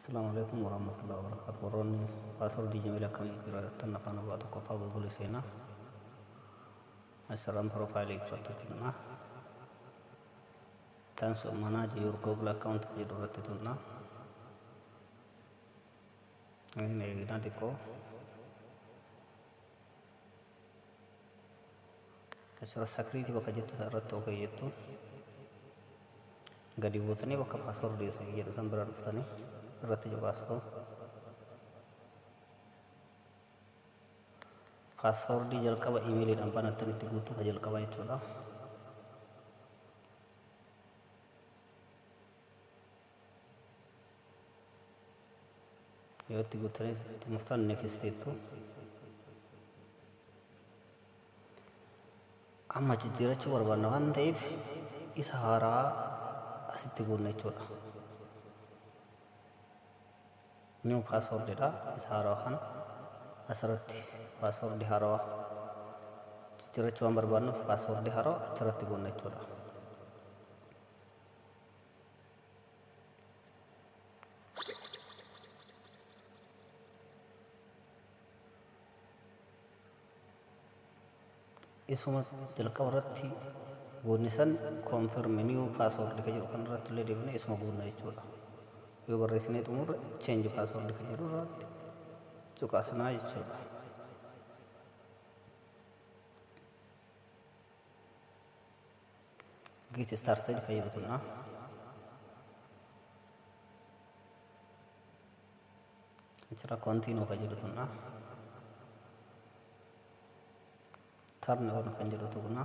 Assalamualaikum warahmatullahi wabarakatuh. Waronni password di Jamila kami kira tanna kana ba to kofa google sena. Asaram profile ikrotatina. Thanks to manage your Google account kirotatina. Ini nanti ko. Asara sakri ti baka jettu sarat oke jettu. Gadi butani baka password di sa jettu sambaran futani. Rat jo password di jalka ba email dan pana tani tigutu ka jalka ba itu lah. Yo tigutani muftan next itu. Amma jijjiira jechuun barbaanna waan ta'eef isa haaraa asitti goonna jechuudha. New passwordidha. Isa haaraa kana asirratti password haaraa jijjiirachuu waan barbaannuuf password haaraa achirratti goonna jechuudha. Isuma jalqaba irratti goonni san confirm new password ka jedhu kan irratti illee deemnee isuma goonna jechuudha. Yoo barreessinee xumurre change password ka jedhu irratti cuqaasinaa jechuudha. Get started ka jedhu tunna. Achirra continue ka jedhu tunna. Turn on kan jedhu tunna.